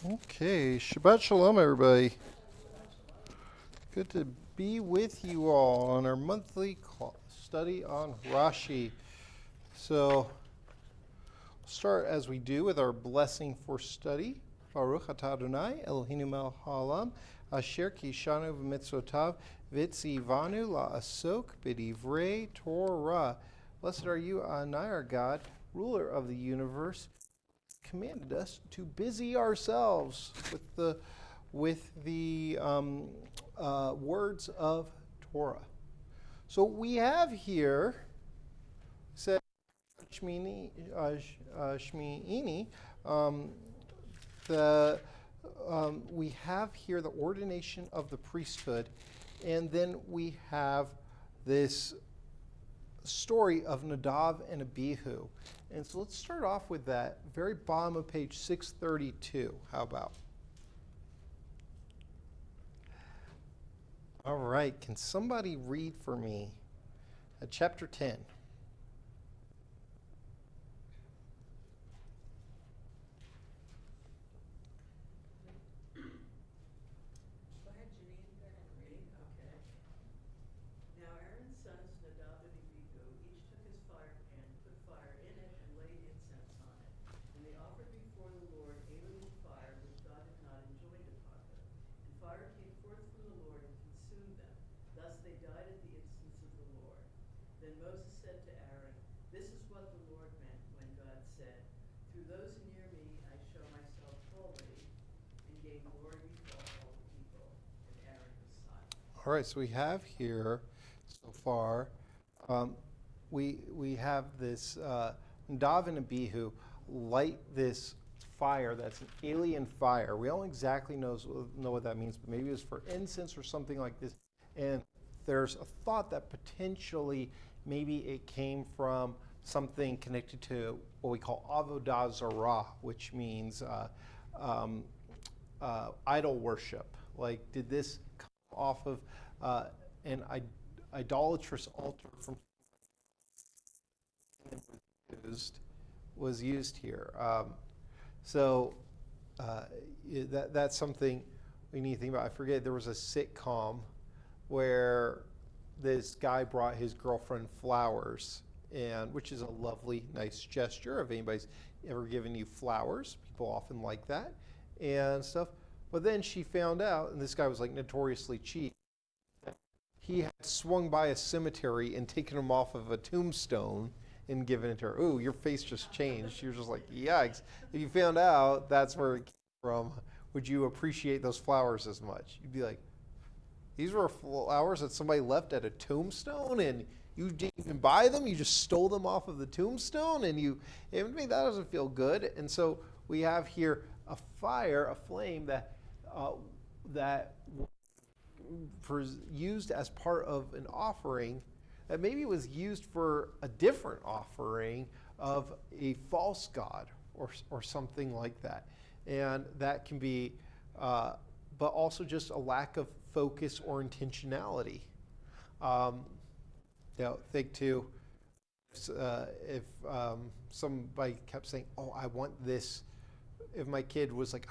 Okay, Shabbat Shalom, everybody. Good to be with you all on our monthly study on Rashi. So, start as we do with our blessing for study. Baruch atah Adonai Eloheinu melech haolam asher kishanu v'mitzvotav v'tzivanu la'asok b'divrei Torah. Blessed are you, Adonai, our God, ruler of the universe, commanded us to busy ourselves with the words of Torah. So we have here said Shmini, we have here the ordination of the priesthood, and then we have this story of Nadav and Abihu. And so let's start off with that very bottom of page 632. How about? All right, can somebody read for me at chapter 10? All right, so we have here so far, we have this Nadav and Abihu light this fire that's an alien fire. We don't exactly know what that means, but maybe it's for incense or something like this. And there's a thought that potentially maybe it came from something connected to what we call avodah zarah, which means idol worship. Like, did this come off of an idolatrous altar from was used here? That's something we need to think about. I forget, there was a sitcom where this guy brought his girlfriend flowers, and which is a lovely, nice gesture. If anybody's ever given you flowers, people often like that and stuff. But then she found out, and this guy was like notoriously cheap, he had swung by a cemetery and taken them off of a tombstone and given it to her. Ooh, your face just changed. You're just like, yikes. If you found out that's where it came from, would you appreciate those flowers as much? You'd be like, these were flowers that somebody left at a tombstone and you didn't even buy them, you just stole them off of the tombstone, and I mean, that doesn't feel good. And so we have here a fire, a flame that used as part of an offering that maybe was used for a different offering of a false god or something like that. And that can be, but also just a lack of focus or intentionality. Think too, if somebody kept saying, "Oh, I want this," if my kid was like,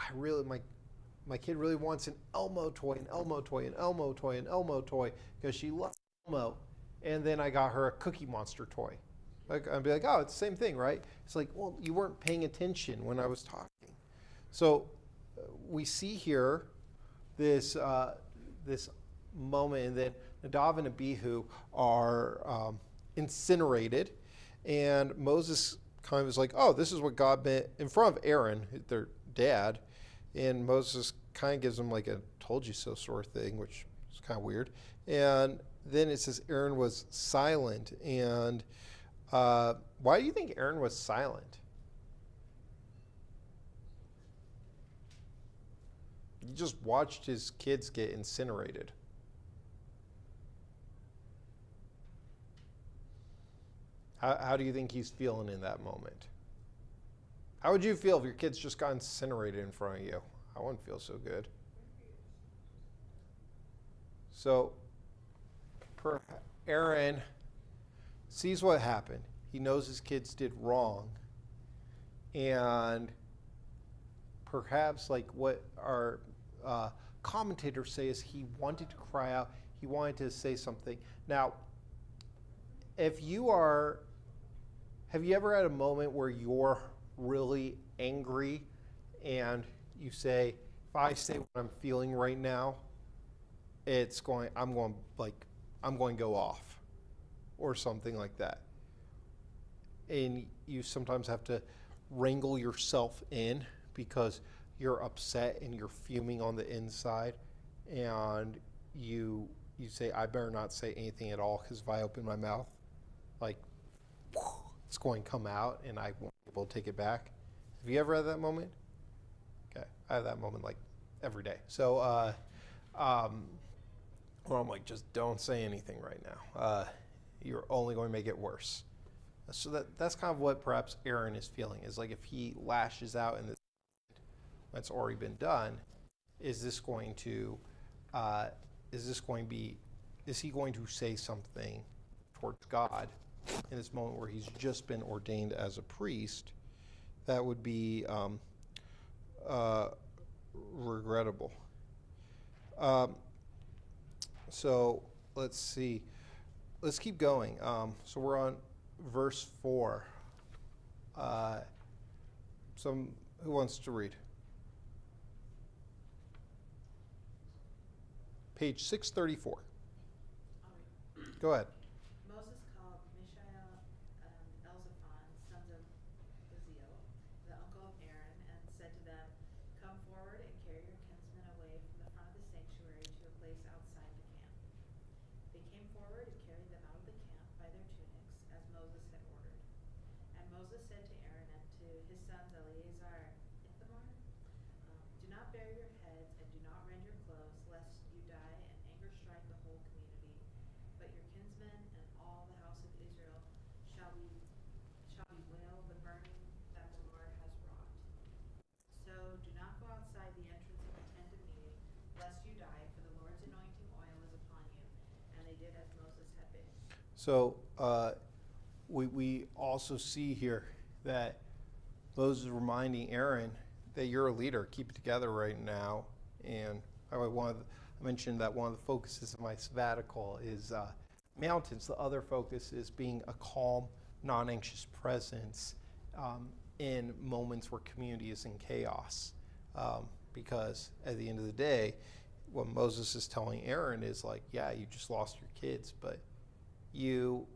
my kid really wants an Elmo toy, an Elmo toy, an Elmo toy, an Elmo toy, because she loves Elmo. And then I got her a Cookie Monster toy. Like, I'd be like, oh, it's the same thing, right? It's like, well, you weren't paying attention when I was talking. So we see here this moment, and then Nadav and Abihu are incinerated. And Moses kind of is like, oh, this is what God meant in front of Aaron, their dad. And Moses kind of gives them like a told you so sort of thing, which is kind of weird. And then it says Aaron was silent. And why do you think Aaron was silent? He just watched his kids get incinerated. How do you think he's feeling in that moment? How would you feel if your kids just got incinerated in front of you? I wouldn't feel so good. So Aaron sees what happened. He knows his kids did wrong. And perhaps like what our commentators say is he wanted to cry out, he wanted to say something. Now, have you ever had a moment where you're really angry and you say, if I say what I'm feeling right now, I'm going to go off or something like that. And you sometimes have to wrangle yourself in because you're upset and you're fuming on the inside, and you say, I better not say anything at all, because if I open my mouth, like, it's going to come out and I won't be able to take it back. Have you ever had that moment? Okay, I have that moment like every day. So, well, I'm like, just don't say anything right now. You're only going to make it worse. So that's kind of what perhaps Aaron is feeling, is like if he lashes out and that's already been done, is he going to say something towards God in this moment where he's just been ordained as a priest? That would be regrettable. So let's see. Let's keep going. So we're on verse 4. Who wants to read? Page 634. Go ahead. Moses called Mishael and Elzaphan, sons of Uzziel, the uncle of Aaron, and said to them, "Come forward and carry your kinsmen away from the front of the sanctuary to a place outside the camp." They came forward and carried them out of the camp by their tunics, as Moses had ordered. And Moses said to Aaron and to his sons Eleazar and Ithamar, "Do not bare your heads and do not rend your clothes, lest you die and anger strike the whole community. But your kinsmen and all the house of Israel shall bewail the burning that the Lord has wrought. So do not go outside the entrance of the tent of meeting, lest you die, for the Lord's anointing oil is upon you." And they did as Moses had bidden. So we also see here that Moses is reminding Aaron that you're a leader. Keep it together right now. And I mentioned that one of the focuses of my sabbatical is mountains. The other focus is being a calm, non-anxious presence in moments where community is in chaos. Because at the end of the day, what Moses is telling Aaron is like, yeah, you just lost your kids, but you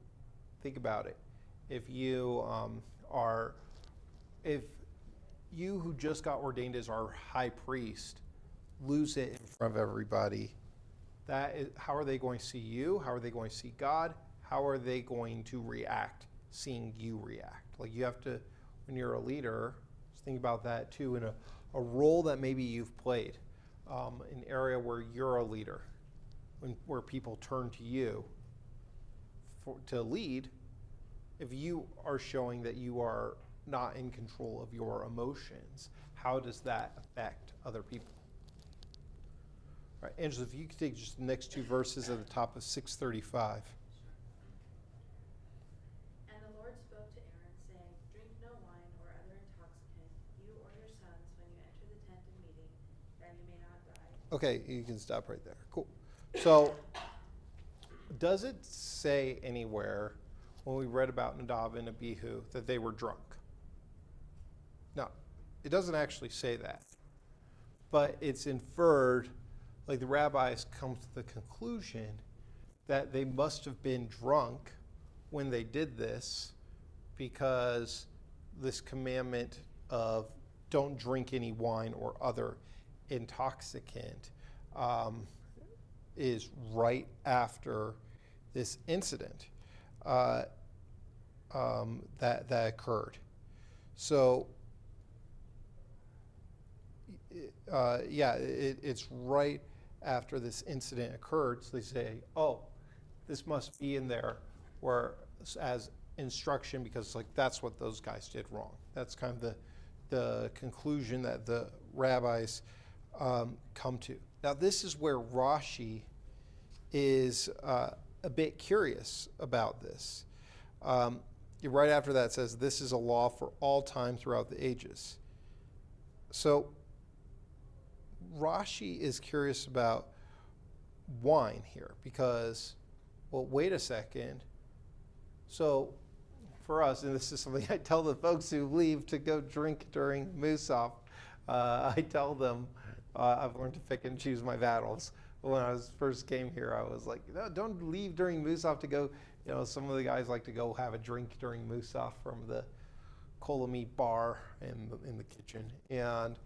think about it. If you who just got ordained as our high priest lose it in front of everybody, how are they going to see you? How are they going to see God? How are they going to react seeing you react? Like, you have to, when you're a leader, just think about that too, in a role that maybe you've played, an area where you're a leader, where people turn to you to lead. If you are showing that you are not in control of your emotions, how does that affect other people? All right, Angela, if you could take just the next two verses at the top of 635. And the Lord spoke to Aaron, saying, "Drink no wine or other intoxicant, you or your sons, when you enter the tent of meeting, that you may not die." Okay, you can stop right there. Cool. So, does it say anywhere when we read about Nadab and Abihu that they were drunk? No, it doesn't actually say that. But it's inferred, like the rabbis come to the conclusion that they must have been drunk when they did this, because this commandment of don't drink any wine or other intoxicant is right after this incident that occurred. So, it's right after this incident occurred. So they say, oh, this must be in there where as instruction, because like that's what those guys did wrong. That's kind of the conclusion that the rabbis come to. Now, this is where Rashi is a bit curious about this. Right after that says, this is a law for all time throughout the ages. So Rashi is curious about wine here because, well, wait a second. So for us, and this is something I tell the folks who leave to go drink during Musaf, I tell them I've learned to pick and choose my battles. When I first came here, I was like, no, don't leave during Musaf to go. Some of the guys like to go have a drink during Musaf from the Kolamit bar in the kitchen. And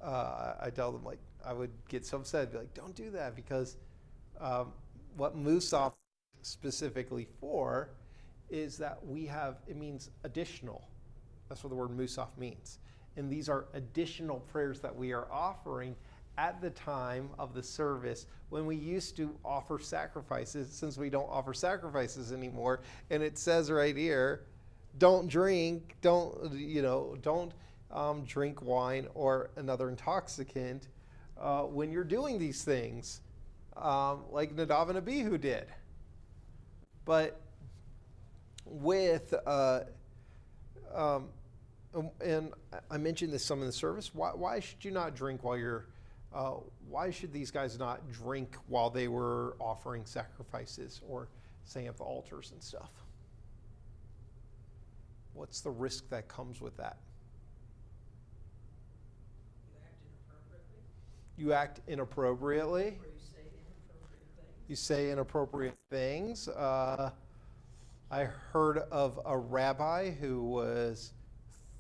I tell them, like, I would get so upset, I'd be like, don't do that, because what Musaf specifically for is that it means additional. That's what the word Musaf means. And these are additional prayers that we are offering at the time of the service when we used to offer sacrifices, since we don't offer sacrifices anymore. And it says right here, don't drink wine or another intoxicant when you're doing these things, like Nadav and Abihu did. But with and I mentioned this some in the service. Why should you not drink while you're? Why should these guys not drink while they were offering sacrifices or setting up the altars and stuff? What's the risk that comes with that? You act inappropriately. Or you say inappropriate things. I heard of a rabbi who was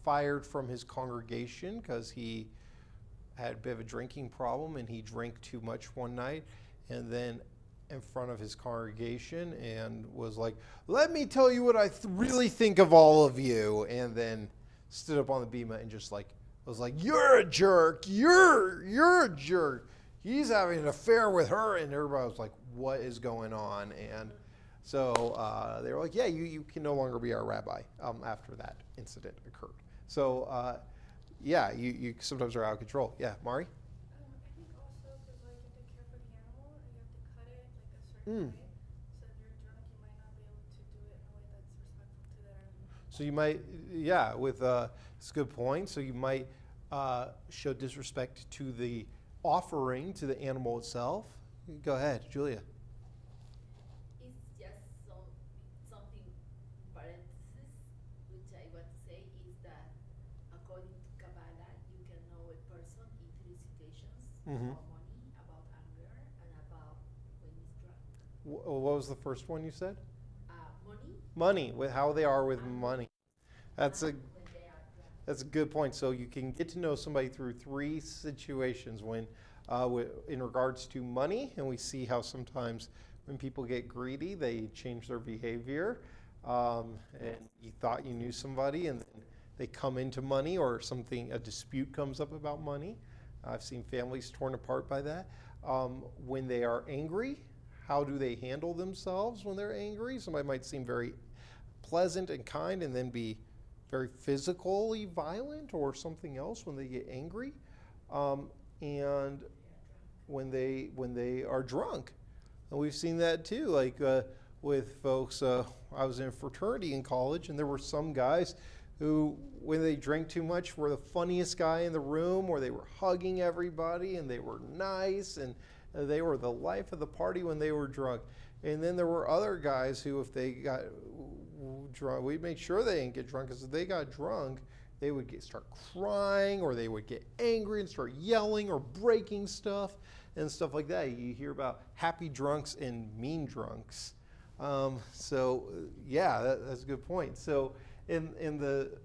fired from his congregation because he had a bit of a drinking problem, and he drank too much one night, and then in front of his congregation and was like, let me tell you what I really think of all of you, and then stood up on the bema and just was like, you're a jerk, you're a jerk, he's having an affair with her, and everybody was like, what is going on? And so they were like, yeah, you can no longer be our rabbi after that incident occurred. So yeah, you sometimes are out of control. Yeah, Mari? I think also because you have to care for the animal and you have to cut it a certain way. So if you're drunk, you might not be able to do it in a way that's respectful to that animal. So you might, it's a good point. So you might show disrespect to the offering, to the animal itself. Go ahead, Julia. It's just something parenthesis, which I want to say is that according to Kabbalah, you can know a person in three situations: about money, about anger, and about when he's drunk. What was the first one you said? Money. Money, with how they are with money. That's when they are drunk. That's a good point. So you can get to know somebody through three situations when, in regards to money, and we see how sometimes when people get greedy, they change their behavior. And you thought you knew somebody, and then they come into money, or a dispute comes up about money. I've seen families torn apart by that. When they are angry, how do they handle themselves when they're angry? Somebody might seem very pleasant and kind and then be very physically violent or something else when they get angry. And when they are drunk. And we've seen that too, like with folks. I was in a fraternity in college, and there were some guys who, when they drank too much, were the funniest guy in the room, or they were hugging everybody, and they were nice, and they were the life of the party when they were drunk. And then there were other guys who, if they got drunk, we'd make sure they didn't get drunk, because if they got drunk, they would start crying, or they would get angry and start yelling or breaking stuff and stuff like that. You hear about happy drunks and mean drunks. So yeah, that's a good point. So in the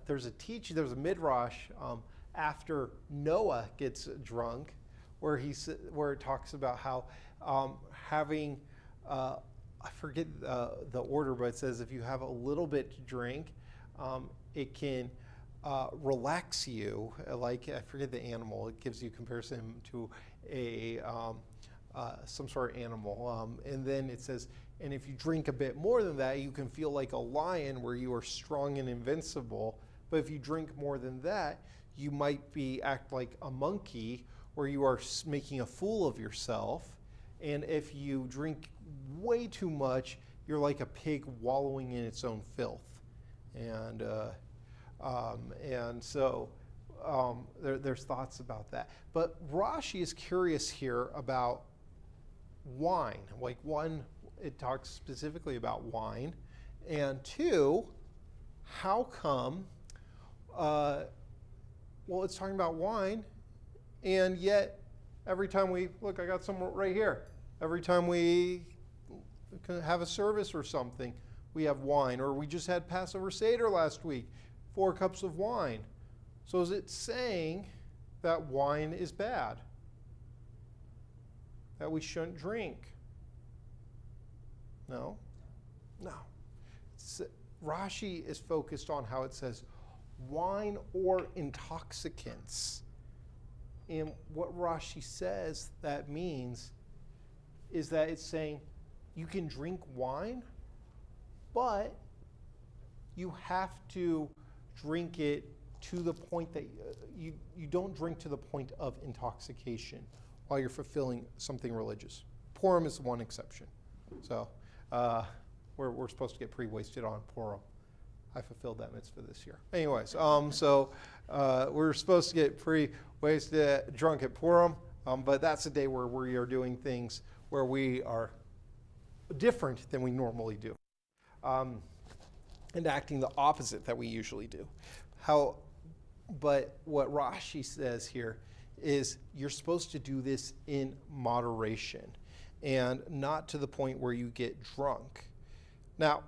there's a midrash after Noah gets drunk, where it talks about how having I forget the order, but it says if you have a little bit to drink, it can relax you. Like, I forget the animal. It gives you comparison to a some sort of animal. And then it says, and if you drink a bit more than that, you can feel like a lion, where you are strong and invincible. But if you drink more than that, you might act like a monkey, where you are making a fool of yourself. And if you drink way too much, you're like a pig wallowing in its own filth. And so there's thoughts about that. But Rashi is curious here about wine. Like one, it talks specifically about wine. And two, how come, well, it's talking about wine, and yet every time we, look, I got some right here. Every time we have a service or something, we have wine. Or we just had Passover Seder last week, 4 cups of wine. So is it saying that wine is bad? That we shouldn't drink? No. No. Rashi is focused on how it says wine or intoxicants. And what Rashi says that means is that it's saying you can drink wine, but you have to drink it to the point that you don't drink to the point of intoxication while you're fulfilling something religious. Purim is one exception. So we're supposed to get pretty wasted on Purim. I fulfilled that mitzvah this year. Anyways, so we're supposed to get pretty wasted, drunk at Purim, but that's a day where we are doing things where we are different than we normally do, and acting the opposite that we usually do. But what Rashi says here is you're supposed to do this in moderation and not to the point where you get drunk. Now,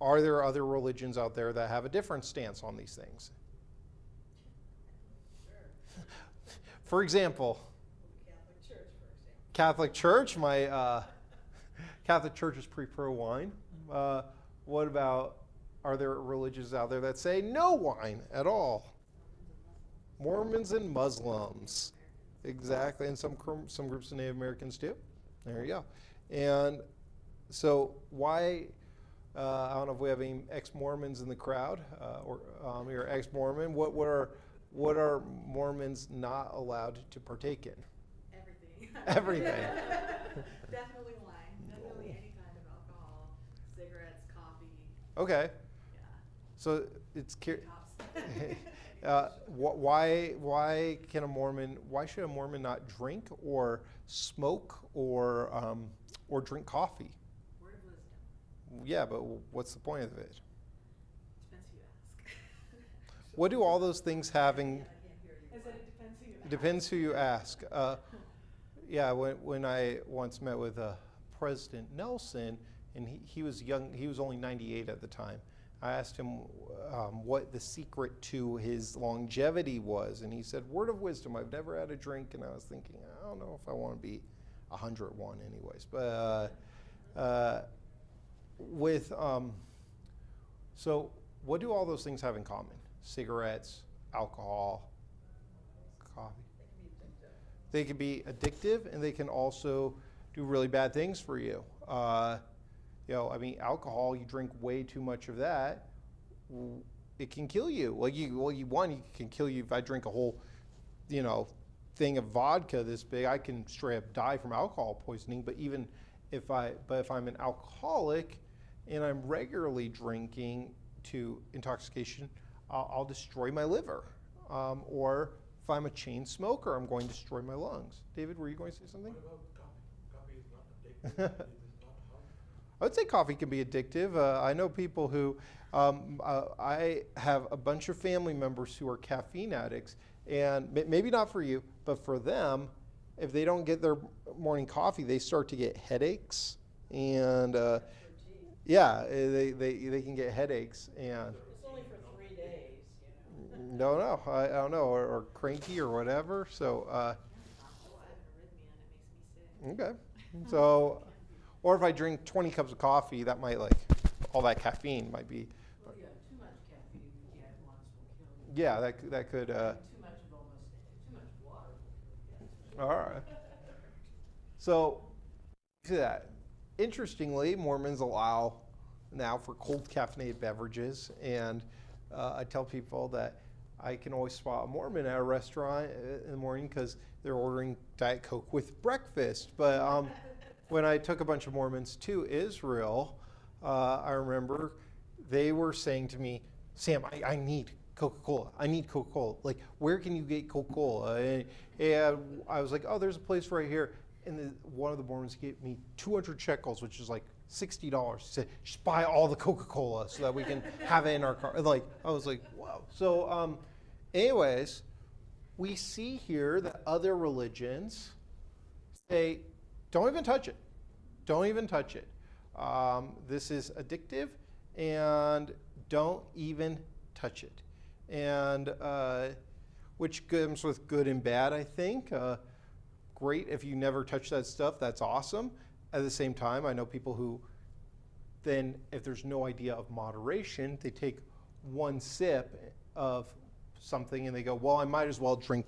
are there other religions out there that have a different stance on these things? Sure. For example, Catholic Church, my Catholic Church is pretty pro-wine. What about, are there religions out there that say no wine at all? Mormons and Muslims. Exactly, and some groups of Native Americans too. There you go. And so why, I don't know if we have any ex-Mormons in the crowd, or you're ex-Mormon. What are Mormons not allowed to partake in? Everything. Everything. Definitely wine. Definitely any kind of alcohol, cigarettes, coffee. Okay. Yeah. So it's Tops. why should a Mormon not drink or smoke or drink coffee? Word of wisdom. Yeah, but what's the point of it? Depends who you ask. What do all those things have in? I can't hear you. I said it depends who you ask. Depends who you ask. Yeah, when I once met with President Nelson, and he was young, he was only 98 at the time. I asked him what the secret to his longevity was, and he said, word of wisdom, I've never had a drink, and I was thinking, I don't know if I want to be 101 anyways. But so what do all those things have in common? Cigarettes, alcohol, coffee. They can be addictive, and they can also do really bad things for you. Alcohol, you drink way too much of that, it can kill you. It can kill you if I drink a whole, thing of vodka this big, I can straight up die from alcohol poisoning. But even if I'm an alcoholic and I'm regularly drinking to intoxication, I'll destroy my liver. Or if I'm a chain smoker, I'm going to destroy my lungs. David, were you going to say something? What about coffee? Coffee is not addictive. It is not harmful. I would say coffee can be addictive. I know people who, I have a bunch of family members who are caffeine addicts, and maybe not for you, but for them, if they don't get their morning coffee, they start to get headaches, and yeah, they can get headaches, and It's only for 3 days, no, I don't know, or cranky or whatever. So Oh, I have arrhythmia and it makes me sick. okay, so. Or if I drink 20 cups of coffee, that might all that caffeine might be. Well, yeah, too much caffeine you get once will kill you. Yeah, that could. Too much of too much water will kill you. All right. So, to that. Interestingly, Mormons allow now for cold caffeinated beverages, and I tell people that I can always spot a Mormon at a restaurant in the morning because they're ordering Diet Coke with breakfast. But when I took a bunch of Mormons to Israel, I remember they were saying to me, Sam, I need Coca-Cola. I need Coca-Cola. Like, where can you get Coca-Cola? And I was like, oh, there's a place right here. And one of the Mormons gave me 200 shekels, which is like $60. He said, just buy all the Coca-Cola so that we can have it in our car. Like, I was like, whoa. So, anyways, we see here that other religions say, don't even touch it. Don't even touch it. This is addictive, and don't even touch it. And which comes with good and bad, I think. Great if you never touch that stuff, that's awesome. At the same time, I know people who then, if there's no idea of moderation, they take one sip of something and they go, well, I might as well drink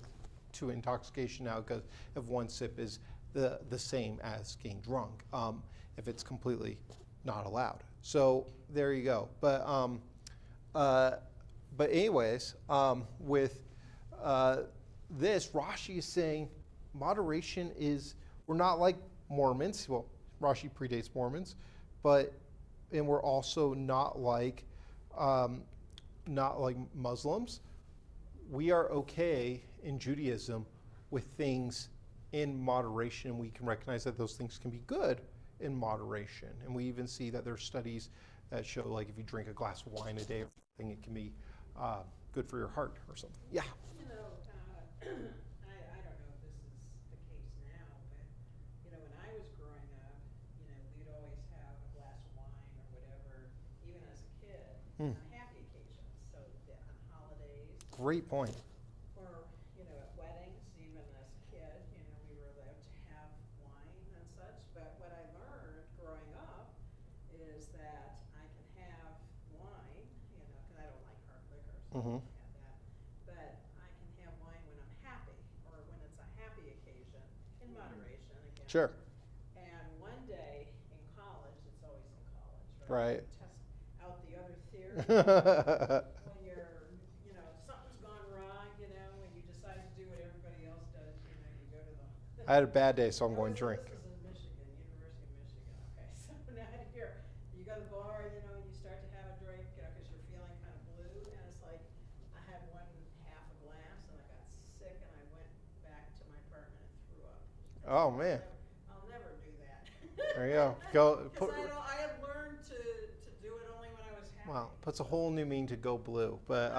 to intoxication now because if one sip is the same as getting drunk, if it's completely not allowed. So there you go. But anyways, with this, Rashi is saying moderation is, we're not like Mormons. Well, Rashi predates Mormons, and we're also not like Muslims. We are okay in Judaism with things in moderation. We can recognize that those things can be good in moderation. And we even see that there's studies that show, like, if you drink a glass of wine a day or something, it can be good for your heart or something. Yeah. You know, I don't know if this is the case now, but, you know, when I was growing up, you know, we'd always have a glass of wine or whatever, even as a kid, on happy occasions. So on holidays. Great point. Or, you know, at weddings, even as a kid, you know, we were allowed to have wine and such. But what I learned growing up is that I can have wine, you know, because I don't like hard liquor, so I don't have that. But I can have wine when I'm happy, or when it's a happy occasion, in moderation again. Sure. And one day in college, it's always in college, right? Right. Test out the other theory. When you're, you know, something's gone wrong, you know, when you decide to do what everybody else does, you know, you go to the. I had a bad day, so I'm going to Oh, drink. This is in Michigan, University of Michigan, okay. So now here, you go to the bar, you know, and you start to have a drink, you know, because you're feeling kind of blue, and it's like, I had one half a glass, and I got sick, and I went back to my apartment and threw up. Oh, man. I'll never do that. There you go. Because I had learned to do it only when I was happy. Well, puts a whole new meaning to go blue. But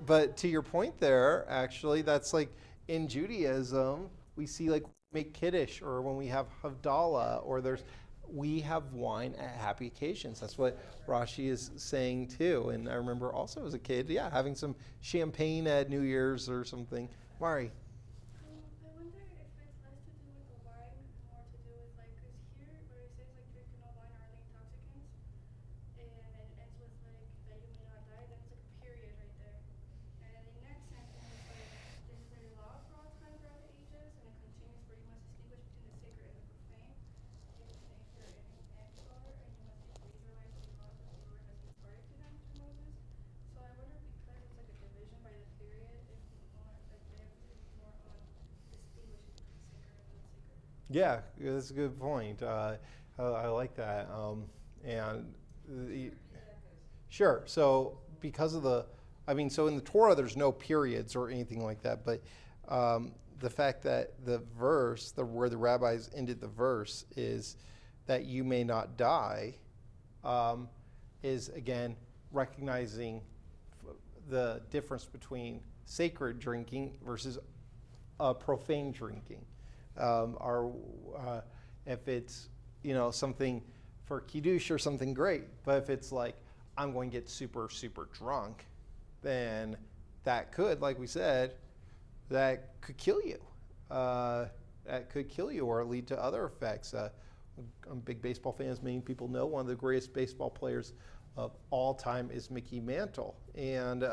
but to your point there, actually, that's like in Judaism, we see like make kiddush or when we have havdalah or we have wine at happy occasions. That's what Rashi is saying too. And I remember also as a kid, having some champagne at New Year's or something. Mari. I wonder if it's less to do with the wine, more to do with like, cause here where it says like drinking no wine or other intoxicants, and it ends with like that you may not die, then it's like a period right there. And then the next sentence is like, this is a law for all time throughout the ages, and it continues where you must distinguish between the sacred and the profane. You must enter an exor, and you must teach the Israelites the laws that the Lord has imparted to them through Moses. So I wonder because it's like a division by the period, if more like the emphasis is more on distinguishing between sacred and unsacred. Yeah, that's a good point. I like that. Sure. So because of so in the Torah, there's no periods or anything like that. But the fact that the verse, where the rabbis ended the verse, is that you may not die, is again recognizing the difference between sacred drinking versus profane drinking. If it's something for kiddush or something great, but if it's like I'm going to get super super drunk, then that could, like we said, that could kill you. That could kill you or lead to other effects. I'm a big baseball fan, as many people know. One of the greatest baseball players of all time is Mickey Mantle, and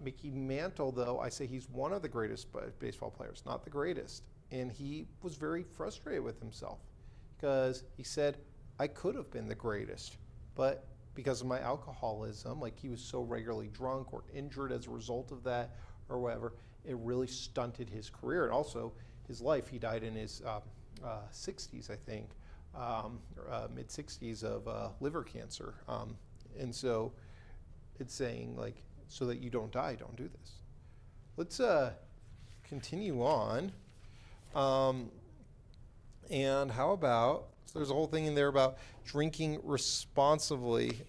Mickey Mantle, though, I say he's one of the greatest baseball players, not the greatest. And he was very frustrated with himself because he said, I could have been the greatest, but because of my alcoholism, like he was so regularly drunk or injured as a result of that or whatever, it really stunted his career and also his life. He died in his 60s, I think, mid 60s of liver cancer. And so it's saying, like, so that you don't die, don't do this. Let's continue on. And how about, so there's a whole thing in there about drinking responsibly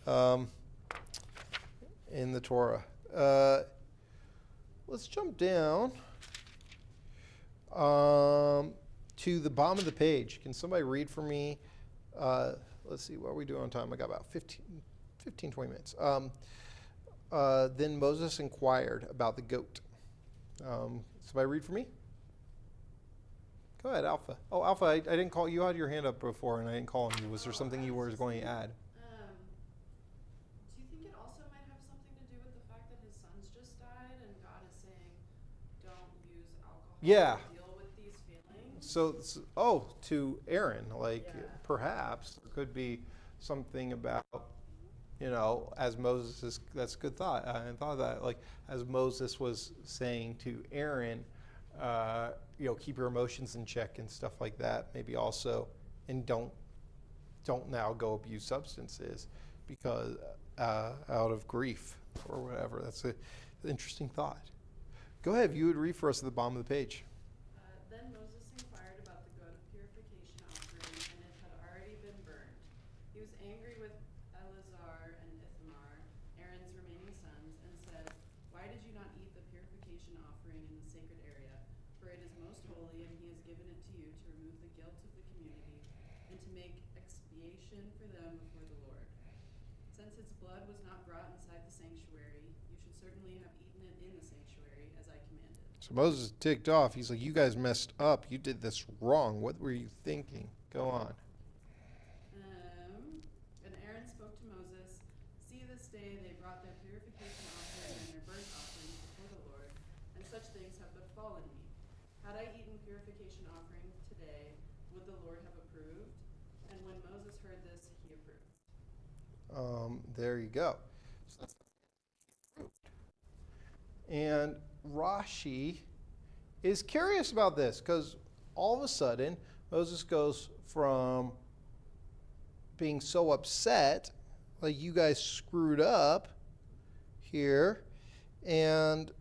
in the Torah. Let's jump down to the bottom of the page. Can somebody read for me? Let's see, what are we doing on time? I got about 15, 20 minutes. Then Moses inquired about the goat. Somebody read for me? Go ahead, Alpha. Oh, Alpha, I didn't call you. Had your hand up before, and I didn't call on you. Was there something you were going to add? Do you think it also might have something to do with the fact that his sons just died, and God is saying, don't use alcohol Yeah. to deal with these feelings? So, to Aaron, like, Yeah. perhaps there could be something about, as Moses that's a good thought. I thought of that, like, as Moses was saying to Aaron, keep your emotions in check and stuff like that. Maybe also, and don't now go abuse substances because out of grief or whatever. That's an interesting thought. Go ahead. If you would read for us at the bottom of the page. Then Moses inquired about the goat of purification offering, and it had already been burned. He was angry with Eleazar and Ithamar, Aaron's remaining sons, and said, why did you not eat the purification offering in the sacred area? For it is most holy, and he has given it to you to remove the guilt of the community and to make expiation for them before the Lord. Since its blood was not brought inside the sanctuary, you should certainly have eaten it in the sanctuary, as I commanded. So Moses ticked off. He's like, you guys messed up. You did this wrong. What were you thinking? Go on. And Aaron spoke to Moses, see, this day they brought their purification offering and their burnt offerings before the Lord, and such things have befallen me. Had I eaten purification offering today, would the Lord have approved? And when Moses heard this, he approved. There you go. So that's and Rashi is curious about this because all of a sudden Moses goes from being so upset, like you guys screwed up here, and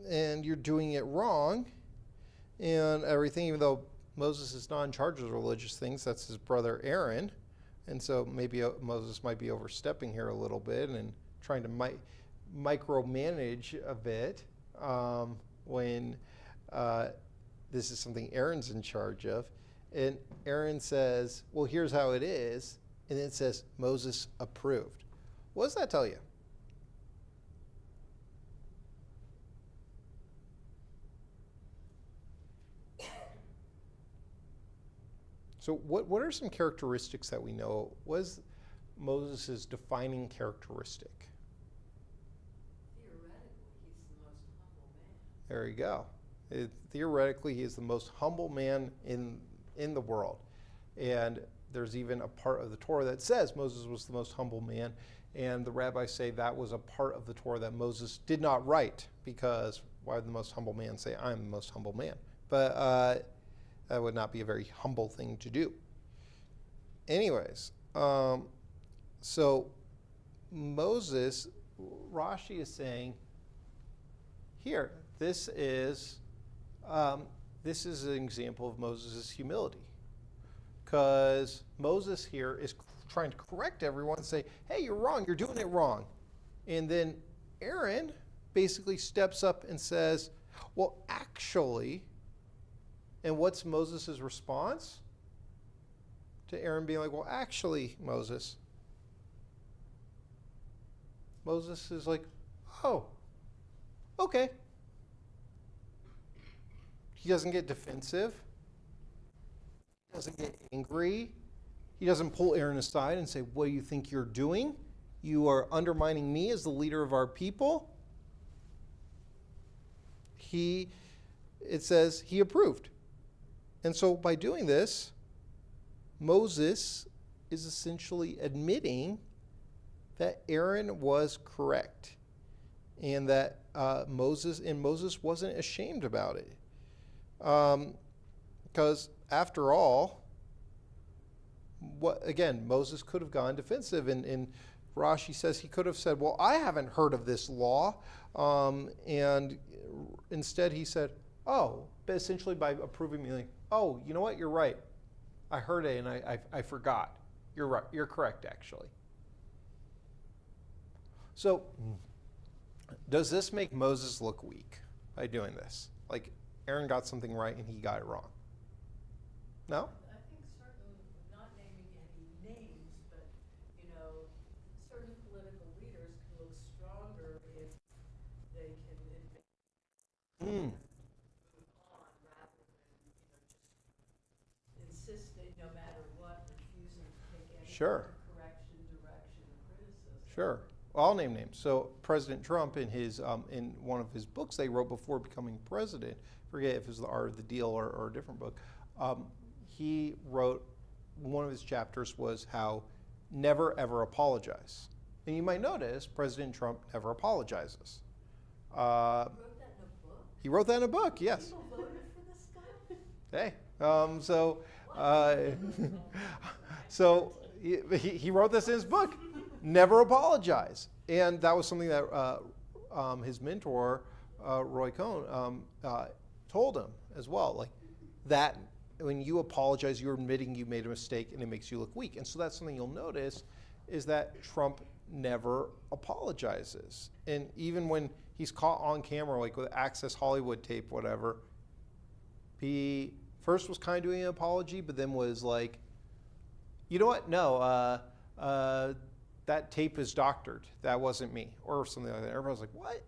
you're doing it wrong, and everything. Even though Moses is not in charge of the religious things, that's his brother Aaron, and so maybe Moses might be overstepping here a little bit and trying to micromanage a bit when this is something Aaron's in charge of. And Aaron says, well, here's how it is. And then it says, Moses approved. What does that tell you? So what are some characteristics that we know? What is Moses' defining characteristic? There you go. Theoretically, he is the most humble man in the world. And there's even a part of the Torah that says Moses was the most humble man. And the rabbis say that was a part of the Torah that Moses did not write, because why would the most humble man say, I'm the most humble man? But that would not be a very humble thing to do. Anyways, so Moses, Rashi is saying, here, this is an example of Moses' humility, because Moses here is trying to correct everyone and say, hey, you're wrong, you're doing it wrong. And then Aaron basically steps up and says, well, actually, and what's Moses' response to Aaron being like, well, actually, Moses? Moses is like, oh, okay. He doesn't get defensive. He doesn't get angry. He doesn't pull Aaron aside and say, what do you think you're doing? You are undermining me as the leader of our people. It says he approved. And so by doing this, Moses is essentially admitting that Aaron was correct, and that Moses wasn't ashamed about it. Because after all, Moses could have gone defensive and Rashi says he could have said, well, I haven't heard of this law. And instead he said, oh, but essentially by approving me, like, oh, you know what? You're right. I heard it and I forgot. You're right. You're correct, actually. So does this make Moses look weak by doing this? Like Aaron got something right and he got it wrong? No? I think certain, not naming any names, but, you know, certain political leaders can look stronger if they can admit Mm. move on rather than, you know, just insisting no matter what, refusing to take any Sure. kind of correction, direction, or criticism. Sure. Well, I'll name names. So President Trump, in his in one of his books they wrote before becoming president, forget if it was The Art of the Deal or a different book, he wrote, one of his chapters was how never ever apologize. And you might notice President Trump never apologizes. Wrote that in a book? He wrote that in a book, yes. People voted for this guy? Hey, so he wrote this in his book, never apologize. And that was something that his mentor, Roy Cohn, told him as well. Like that, when you apologize, you're admitting you made a mistake and it makes you look weak. And so that's something you'll notice is that Trump never apologizes. And even when he's caught on camera, like with Access Hollywood tape, whatever, he first was kind of doing an apology, but then was like, you know what? No, that tape is doctored. That wasn't me, or something like that. Everybody's like, what?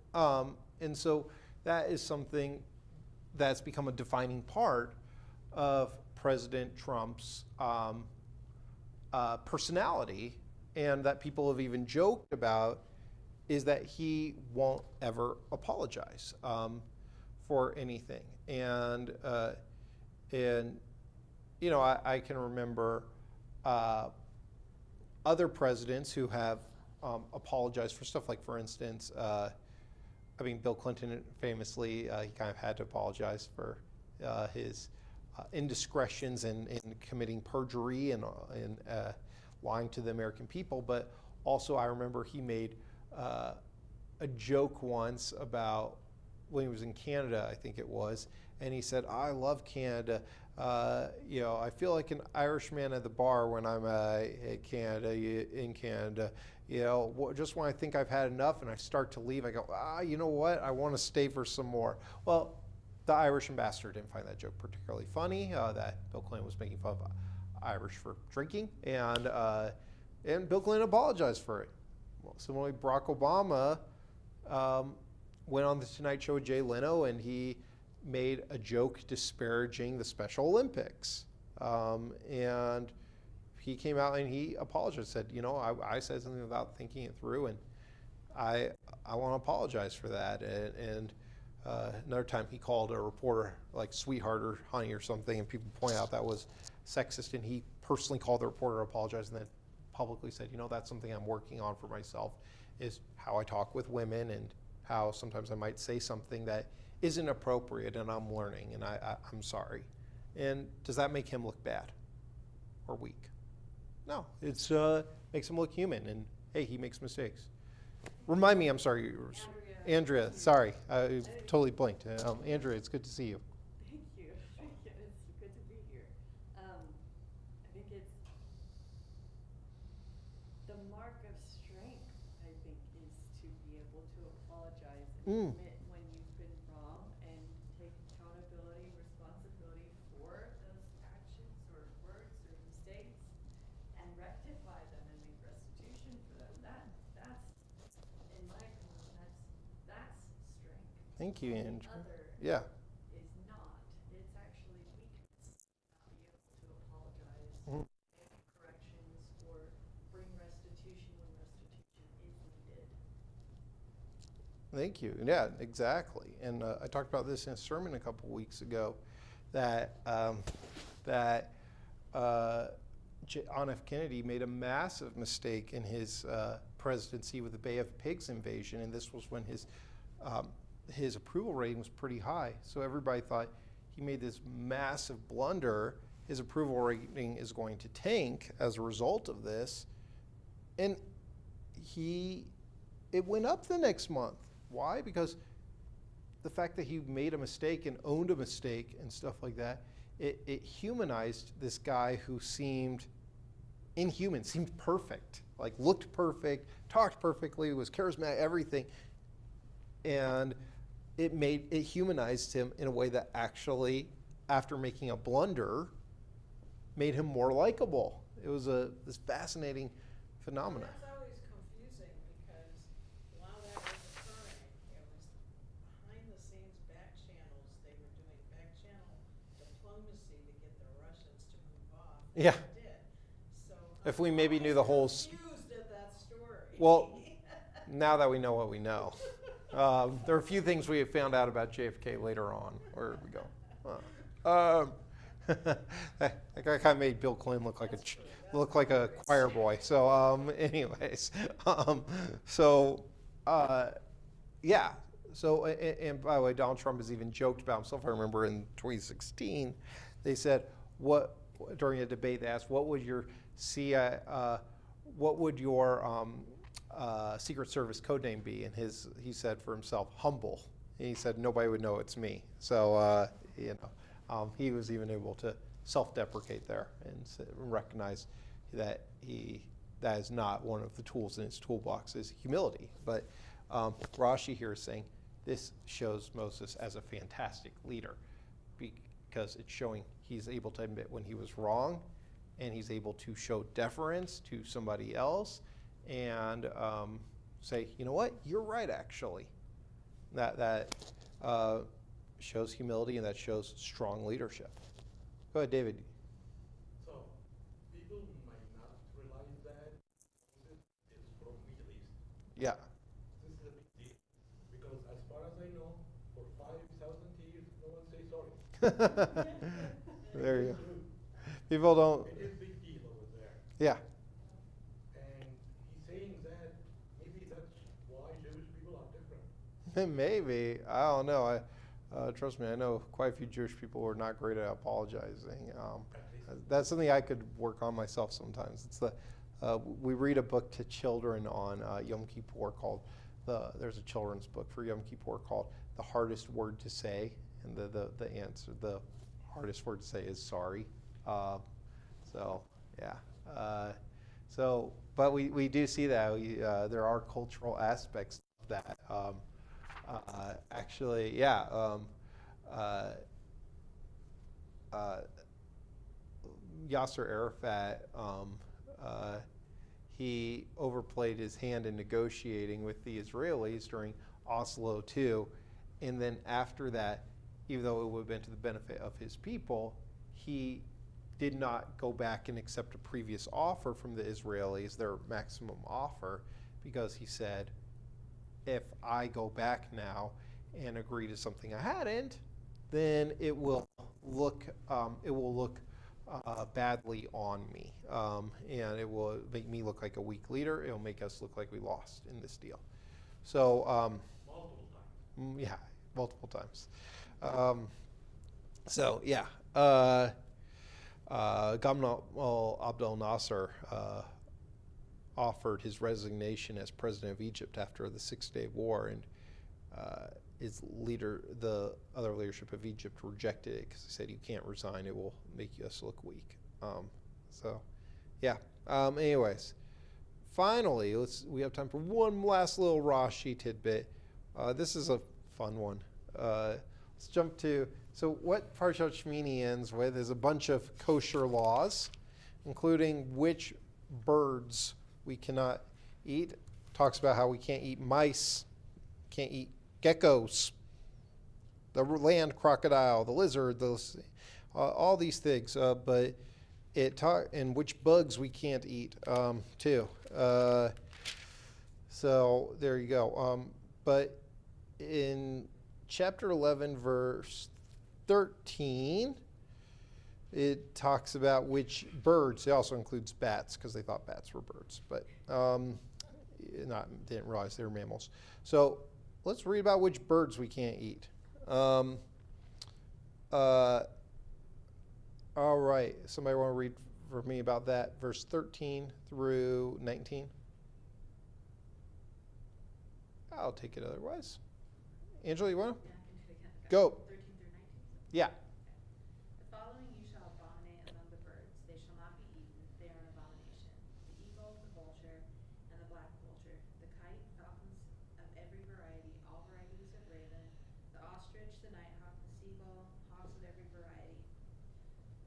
And so that is something that's become a defining part of President Trump's personality, and that people have even joked about, is that he won't ever apologize for anything. And you know, I can remember other presidents who have apologized for stuff, like, for instance, I mean, Bill Clinton famously, he kind of had to apologize for his indiscretions in committing perjury and lying to the American people. But also I remember he made a joke once about when he was in Canada, I think it was, and he said, I love Canada. You know, I feel like an Irishman at the bar when I'm in Canada. You know, just when I think I've had enough and I start to leave, I go, you know what? I want to stay for some more. Well, the Irish ambassador didn't find that joke particularly funny, that Bill Clinton was making fun of Irish for drinking, and Bill Clinton apologized for it. Well, similarly, Barack Obama went on the Tonight Show with Jay Leno, and he made a joke disparaging the Special Olympics. And he came out and he apologized, said, you know, I said something without thinking it through, and I want to apologize for that. And another time he called a reporter like sweetheart or honey or something, and people point out that was sexist, and he personally called the reporter, apologized, and then publicly said, you know, that's something I'm working on for myself, is how I talk with women and how sometimes I might say something that isn't appropriate, and I'm learning, and I'm sorry. And does that make him look bad or weak? No, it's makes him look human, and hey, he makes mistakes. Remind me, I'm sorry, Andrea, sorry, I totally blanked. Andrea, it's good to see you. Thank you. It's good to be here. I think it's the mark of strength, I think, is to be able to apologize and admit when you've been wrong and take accountability, responsibility for those actions or words or mistakes and rectify them and make restitution for them. That's, in my opinion, that's strength. Thank you, Andrea. Other Yeah. is not. It's actually weakness not be able to apologize, Mhm. make corrections, or bring restitution when restitution is needed. Thank you. Yeah, exactly. And I talked about this in a sermon a couple weeks ago, that John F. Kennedy made a massive mistake in his presidency with the Bay of Pigs invasion, and this was when his approval rating was pretty high. So everybody thought he made this massive blunder. His approval rating is going to tank as a result of this. And it went up the next month. Why? Because the fact that he made a mistake and owned a mistake and stuff like that, it humanized this guy who seemed inhuman, seemed perfect, like looked perfect, talked perfectly, was charismatic, everything. And it humanized him in a way that actually, after making a blunder, made him more likable. It was this fascinating phenomenon. That's always confusing because while that was occurring, it was behind the scenes back channels. They were doing back channel diplomacy to get the Russians to move off. Yeah. They did. So If we maybe knew the whole confused at that story. Well, now that we know what we know, there are a few things we have found out about JFK later on. Where we go? That guy kind of made Bill Clinton look like a choir boy. So, anyways, yeah. So, and by the way, Donald Trump has even joked about himself. I remember in 2016, they said, during a debate, they asked, what would your Secret Service code name be? And he said for himself, humble. And he said nobody would know it's me. So he was even able to self-deprecate there and recognize that that is not one of the tools in his toolbox is humility. But Rashi here is saying this shows Moses as a fantastic leader because it's showing he's able to admit when he was wrong, and he's able to show deference to somebody else and say, you know what, you're right, actually. That shows humility, and that shows strong leadership. Go ahead, David. So, people might not realize that Moses is from Middle East. Yeah. This is a big deal. Because as far as I know, for 5,000 years, no one says sorry. There you go. It's true. People don't. It is a big deal over there. Yeah. And he's saying that maybe that's why Jewish people are different. Maybe. I don't know. Trust me, I know quite a few Jewish people who are not great at apologizing. That's something I could work on myself sometimes. It's we read a book to children on Yom Kippur called there's a children's book for Yom Kippur called The Hardest Word to Say, and the answer, the hardest word to say is sorry. But we do see that there are cultural aspects of that. Actually, yeah. Yasser Arafat, he overplayed his hand in negotiating with the Israelis during Oslo II, and then after that, even though it would have been to the benefit of his people, he did not go back and accept a previous offer from the Israelis, their maximum offer, because he said, if I go back now and agree to something I hadn't, then it will look badly on me, and it will make me look like a weak leader. It will make us look like we lost in this deal. So Multiple times. yeah, multiple times. Gamal Abdel Nasser offered his resignation as president of Egypt after the 6-Day War, and the other leadership of Egypt rejected it because they said, you can't resign, it will make us look weak. Anyways, finally, we have time for one last little Rashi tidbit. This is a fun one. Let's jump to, so what Parshat Shmini ends with is a bunch of kosher laws, including which birds we cannot eat. Talks about how we can't eat mice, can't eat geckos, the land crocodile, the lizard, all these things. But and which bugs we can't eat too. So there you go. But in chapter 11, verse 13, it talks about which birds. It also includes bats because they thought bats were birds, but didn't realize they were mammals. So let's read about which birds we can't eat. All right. Somebody want to read for me about that, verse 13 through 19? I'll take it otherwise. Angela, you want to? Yeah, I can do it again. Okay. Go. 13 through 19. Yeah. The following you shall abominate among the birds. They shall not be eaten. They are an abomination. The eagle, the vulture, and the black vulture, the kite, falcons of every variety, all varieties of raven, the ostrich, the nighthawk, the seagull, hawks of every variety,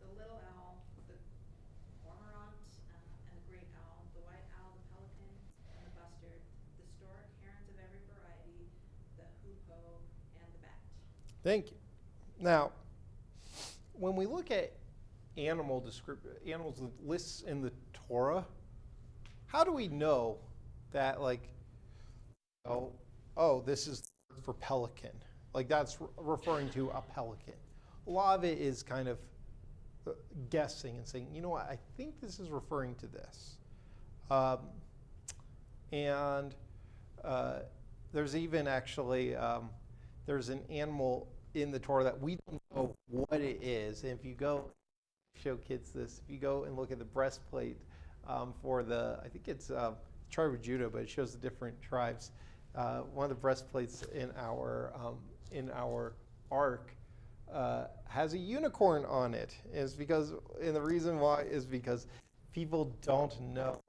the little owl, the cormorant, and the great owl, the white owl, the pelican, and the bustard, the stork, herons of every variety, the hoopoe, and the bat. Thank you. Now, when we look at animals lists in the Torah, how do we know that, like, oh, this is for pelican? Like, that's referring to a pelican. A lot of it is kind of guessing and saying, you know what, I think this is referring to this. There's even actually, there's an animal in the Torah that we don't know what it is. And if you go show kids this, if you go and look at the breastplate for I think it's tribe of Judah, but it shows the different tribes. One of the breastplates in our ark has a unicorn on it. And the reason why is because people don't know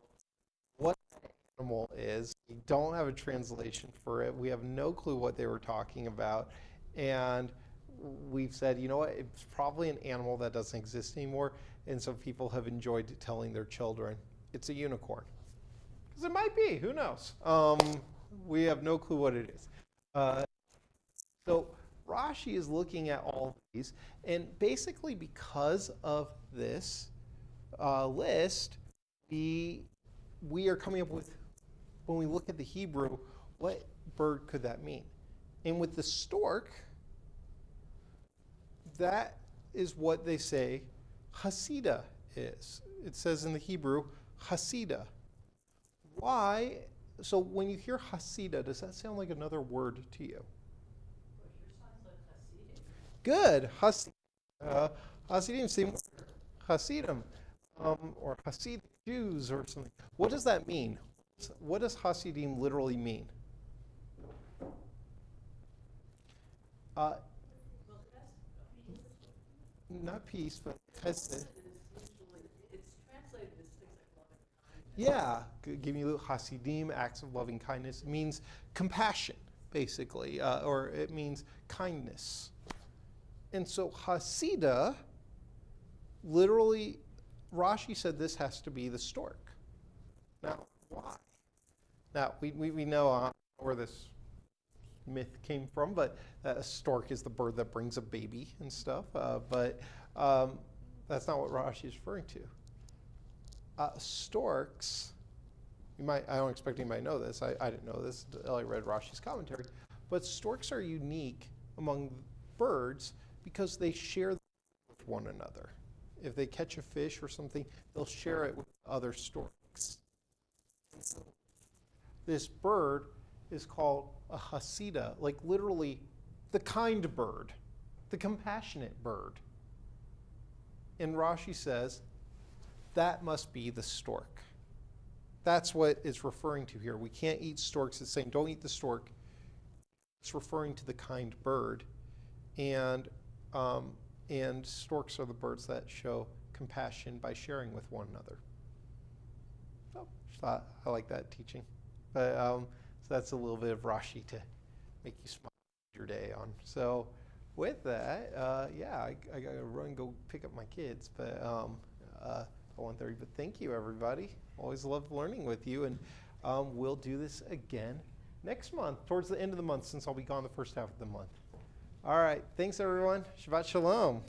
what that animal is. We don't have a translation for it. We have no clue what they were talking about. And we've said, you know what, it's probably an animal that doesn't exist anymore. And so people have enjoyed telling their children it's a unicorn. Because it might be, who knows? We have no clue what it is. So Rashi is looking at all of these. And basically because of this list, we are coming up with, when we look at the Hebrew, what bird could that mean? And with the stork, that is what they say Hasidah is. It says in the Hebrew, Hasidah. Why? So when you hear Hasidah, does that sound like another word to you? Well, it sure sounds like Hasidim. Good. Hasidim, same word. Hasidim. Or Hasidic Jews or something. What does that mean? What does Hasidim literally mean? Well, Not peace, but chesed chesed. is usually, it's translated as things like loving kindness. Yeah, giving you Hasidim, acts of loving kindness. It means compassion, basically, or it means kindness. And so Hasidah, literally, Rashi said this has to be the stork. Now, why? Now, we know where this myth came from, but a stork is the bird that brings a baby and stuff. But that's not what Rashi is referring to. Storks, I don't expect anybody to know this. I didn't know this until I read Rashi's commentary. But storks are unique among birds because they share with one another. If they catch a fish or something, they'll share it with other storks. And so this bird is called a Hasidah, like literally the kind bird, the compassionate bird. And Rashi says that must be the stork. That's what it's referring to here. We can't eat storks. It's saying don't eat the stork. It's referring to the kind bird. And storks are the birds that show compassion by sharing with one another. So just thought I like that teaching. But so that's a little bit of Rashi to make you smile your day on. So with that, I got to run and go pick up my kids. But at 1:30. But thank you, everybody. Always love learning with you. And we'll do this again next month, towards the end of the month, since I'll be gone the first half of the month. All right. Thanks, everyone. Shabbat Shalom.